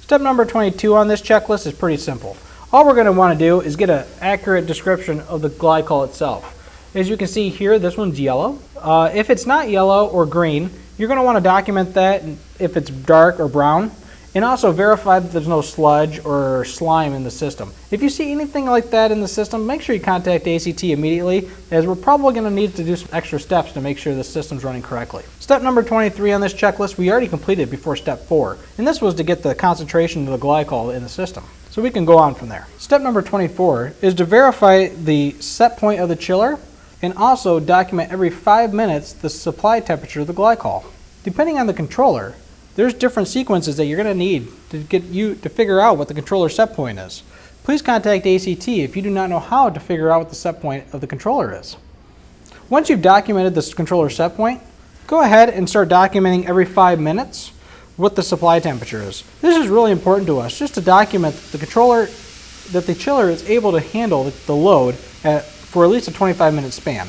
Step number 22 on this checklist is pretty simple. All we're going to want to do is get an accurate description of the glycol itself. As you can see here, this one's yellow. If it's not yellow or green, you're going to want to document that if it's dark or brown, and also verify that there's no sludge or slime in the system. If you see anything like that in the system, make sure you contact ACT immediately, as we're probably going to need to do some extra steps to make sure the system's running correctly. Step number 23 on this checklist, we already completed before step 4, and this was to get the concentration of the glycol in the system. So we can go on from there. Step number 24 is to verify the set point of the chiller and also document every 5 minutes the supply temperature of the glycol. Depending on the controller, there's different sequences that you're going to need to get you to figure out what the controller set point is. Please contact ACT if you do not know how to figure out what the set point of the controller is. Once you've documented this controller set point, go ahead and start documenting every 5 minutes what the supply temperature is. This is really important to us, just to document the controller, that the chiller is able to handle the load for at least a 25-minute span.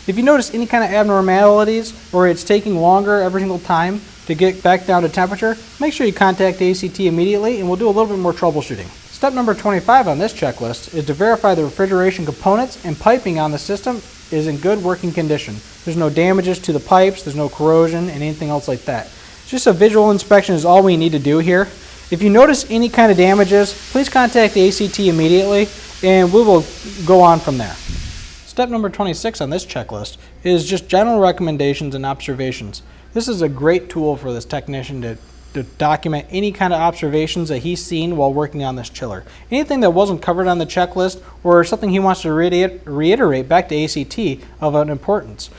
If you notice any kind of abnormalities or it's taking longer every single time to get back down to temperature, make sure you contact ACT immediately and we'll do a little bit more troubleshooting. Step number 25 on this checklist is to verify the refrigeration components and piping on the system is in good working condition. There's no damages to the pipes, there's no corrosion and anything else like that. Just a visual inspection is all we need to do here. If you notice any kind of damages, please contact ACT immediately and we will go on from there. Step number 26 on this checklist is just general recommendations and observations. This is a great tool for this technician to document any kind of observations that he's seen while working on this chiller. Anything that wasn't covered on the checklist or something he wants to reiterate back to ACT of an importance.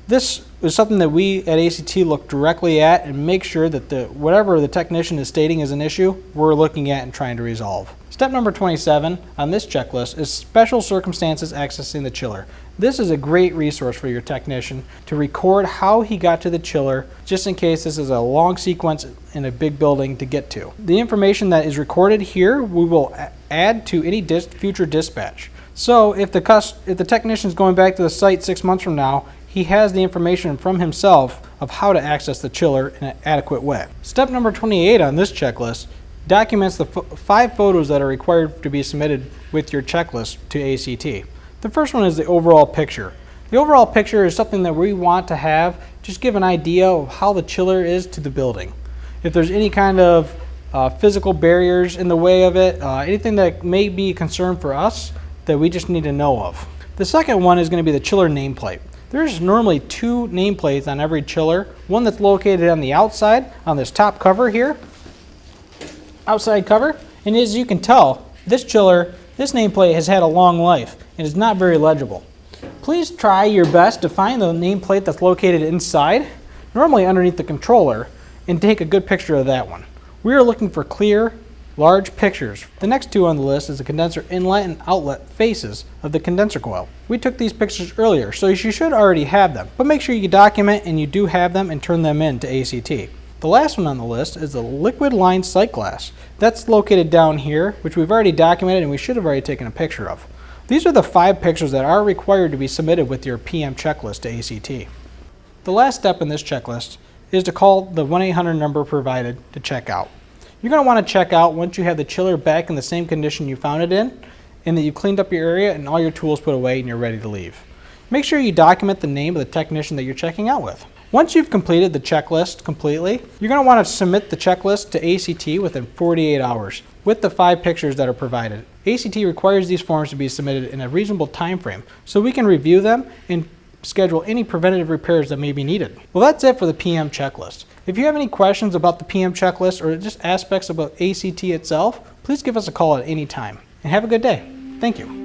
This is something that we at ACT look directly at and make sure that whatever the technician is stating is an issue, we're looking at and trying to resolve. Step number 27 on this checklist is special circumstances accessing the chiller. This is a great resource for your technician to record how he got to the chiller, just in case this is a long sequence in a big building to get to. The information that is recorded here, we will add to any future dispatch. So if the technician is going back to the site 6 months from now, he has the information from himself of how to access the chiller in an adequate way. Step number 28 on this checklist documents the 5 photos that are required to be submitted with your checklist to ACT. The first one is the overall picture. The overall picture is something that we want to have, just give an idea of how the chiller is to the building. If there's any kind of physical barriers in the way of it, anything that may be a concern for us that we just need to know of. The second one is going to be the chiller nameplate. There's normally 2 nameplates on every chiller, one that's located on the outside, on this top cover here, outside cover, and as you can tell, this chiller, this nameplate has had a long life and is not very legible. Please try your best to find the nameplate that's located inside, normally underneath the controller, and take a good picture of that one. We are looking for clear, large pictures. The next 2 on the list is the condenser inlet and outlet faces of the condenser coil. We took these pictures earlier, so you should already have them, but make sure you document and you do have them and turn them in to ACT. The last one on the list is the liquid line sight glass. That's located down here, which we've already documented and we should have already taken a picture of. These are the 5 pictures that are required to be submitted with your PM checklist to ACT. The last step in this checklist is to call the 1-800 number provided to check out. You're going to want to check out once you have the chiller back in the same condition you found it in, and that you've cleaned up your area and all your tools put away and you're ready to leave. Make sure you document the name of the technician that you're checking out with. Once you've completed the checklist completely, you're going to want to submit the checklist to ACT within 48 hours with the 5 pictures that are provided. ACT requires these forms to be submitted in a reasonable time frame so we can review them and schedule any preventative repairs that may be needed. Well, that's it for the PM checklist. If you have any questions about the PM checklist or just aspects about ACT itself, please give us a call at any time. And have a good day. Thank you.